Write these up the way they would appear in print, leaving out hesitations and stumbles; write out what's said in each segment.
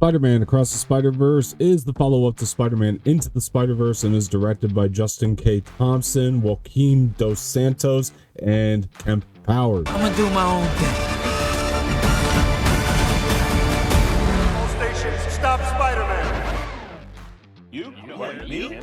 Spider-Man Across the Spiderverse is the follow-up to Spider-Man Into the Spider-Verse and is directed by Justin K. Thompson, Joaquin Dos Santos, and Kemp Powers. I'm gonna do my own thing. All stations, stop Spider-Man. You? What, me?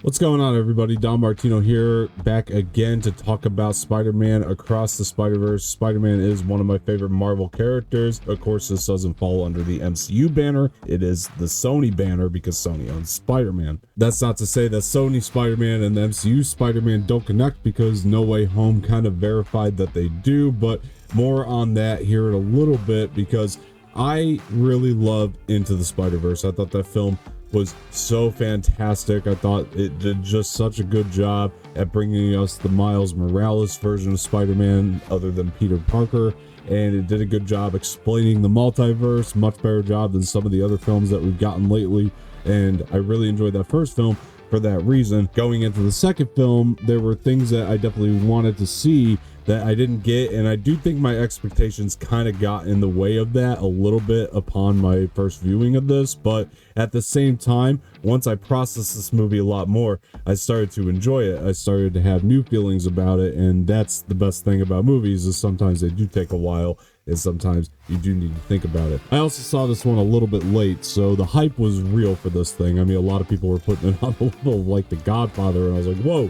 What's going on, everybody? Don Martino here, back again to talk about Spider-Man Across the Spiderverse. Spider-Man is one of my favorite Marvel characters. Of course, this doesn't fall under the MCU banner. It is the Sony banner because Sony owns Spider-Man. That's not to say that Sony Spider-Man and the MCU Spider-Man don't connect, because No Way Home kind of verified that they do, but more on that here in a little bit, because I really loved Into the Spider-Verse. I thought that film was so fantastic. I thought it did just such a good job at bringing us the Miles Morales version of Spider-Man other than Peter Parker, and it did a good job explaining the multiverse, much better job than some of the other films that we've gotten lately, and I really enjoyed that first film for that reason. Going into the second film, there were things that I definitely wanted to see that I didn't get, and I do think my expectations kind of got in the way of that a little bit upon my first viewing of this, but at the same time, once I processed this movie a lot more, I started to enjoy it. I started to have new feelings about it, and that's the best thing about movies, is sometimes they do take a while, and sometimes you do need to think about it. I also saw this one a little bit late, so the hype was real for this thing. I mean, a lot of people were putting it on the level of like The Godfather, and I was like, whoa,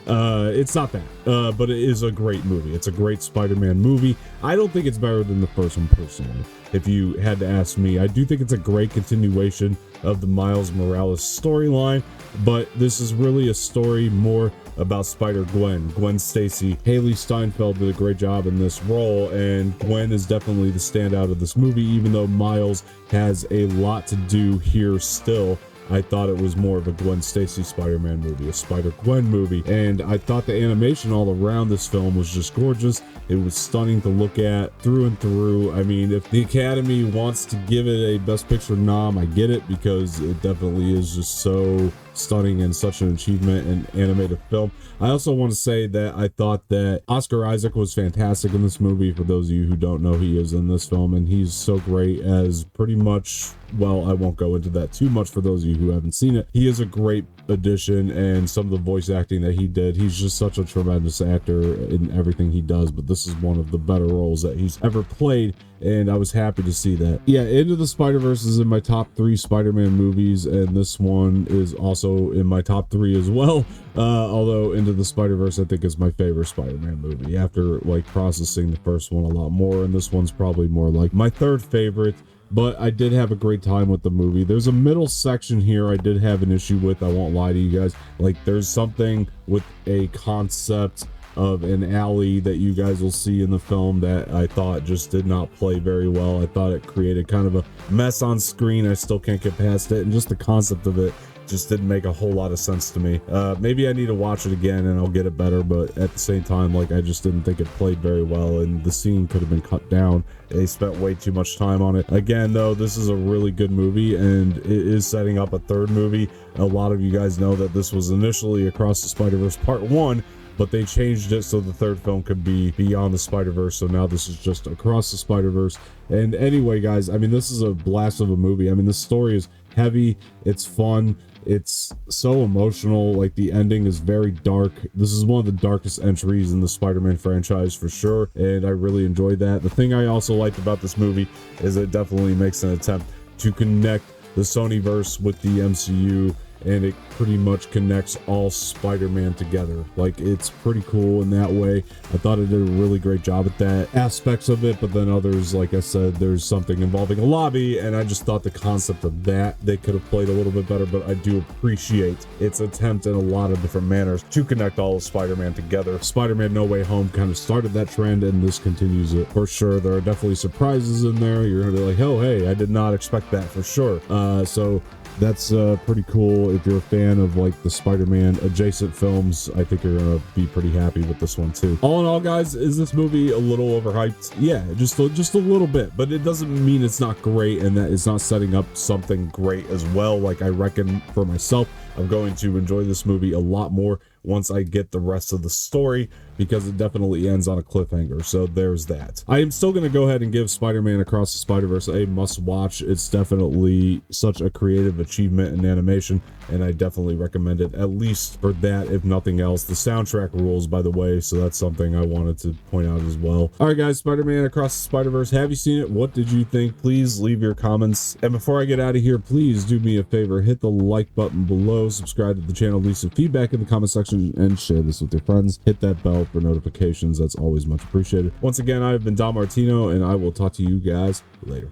it's not that, but it is a great movie. It's a great Spider-Man movie. I don't think it's better than the first one personally, if you had to ask me. I do think it's a great continuation of the Miles Morales storyline, but this is really a story more about Gwen Stacy. Haley Steinfeld did a great job in this role, and Gwen is definitely the standout of this movie, even though Miles has a lot to do here still. I thought it was more of a Gwen Stacy Spider-Man movie, a Spider-Gwen movie, and I thought the animation all around this film was just gorgeous. It was stunning to look at through and through. I mean, if the Academy wants to give it a Best Picture nom, I get it, because it definitely is just so stunning and such an achievement in animated film. I also want to say that I thought that Oscar Isaac was fantastic in this movie. For those of you who don't know, he is in this film, and he's so great as pretty much, well, I won't go into that too much for those of you who haven't seen it. He is a great addition, and some of the voice acting that he did, he's just such a tremendous actor in everything he does, but this is one of the better roles that he's ever played, and I was happy to see that. Yeah, Into the Spider-Verse is in my top 3 Spider-Man movies, and this one is also in my top 3 as well, although Into the Spider-Verse I think is my favorite Spider-Man movie after like processing the first one a lot more, and this one's probably more like my third favorite. But I did have a great time with the movie. There's a middle section here I did have an issue with, I won't lie to you guys. Like, there's something with a concept of an alley that you guys will see in the film that I thought just did not play very well. I thought it created kind of a mess on screen. I still can't get past it, and just the concept of it just didn't make a whole lot of sense to me. Maybe I need to watch it again and I'll get it better, but at the same time, like, I just didn't think it played very well, and the scene could have been cut down. They spent way too much time on it. Again, though, this is a really good movie, and it is setting up a third movie. A lot of you guys know that this was initially Across the Spiderverse Part 1, but they changed it so the third film could be Beyond the Spider-Verse, so now this is just Across the Spider-Verse. And anyway, guys, I mean, this is a blast of a movie. I mean, this story is heavy, it's fun, it's so emotional. Like, the ending is very dark. This is one of the darkest entries in the Spider-Man franchise for sure, and I really enjoyed that. The thing I also liked about this movie is it definitely makes an attempt to connect the Sonyverse with the MCU, and it pretty much connects all Spider-Man together. Like, it's pretty cool in that way. I thought it did a really great job at that aspects of it, but then others, like I said, there's something involving a lobby, and I just thought the concept of that they could have played a little bit better, but I do appreciate its attempt in a lot of different manners to connect all of Spider-Man together. Spider-Man No Way Home kind of started that trend, and this continues it for sure. There are definitely surprises in there. You're gonna be like, oh, hey, I did not expect that for sure. So that's pretty cool. If you're a fan of like the Spider-Man adjacent films, I think you're gonna be pretty happy with this one too. All in all, guys, is this movie a little overhyped? Yeah, just a little bit, but it doesn't mean it's not great and that it's not setting up something great as well. Like, I reckon for myself, I'm going to enjoy this movie a lot more once I get the rest of the story, because it definitely ends on a cliffhanger. So there's that. I am still going to go ahead and give Spider-Man Across the Spider-Verse a must watch. It's definitely such a creative achievement in animation, and I definitely recommend it, at least for that, if nothing else. The soundtrack rules, by the way, so that's something I wanted to point out as well. All right, guys, Spider-Man Across the Spider-Verse, have you seen it? What did you think? Please leave your comments. And before I get out of here, please do me a favor, hit the like button below, subscribe to the channel, leave some feedback in the comment section, and share this with your friends. Hit that bell for notifications. That's always much appreciated. Once again, I've been Don Martino, and I will talk to you guys later.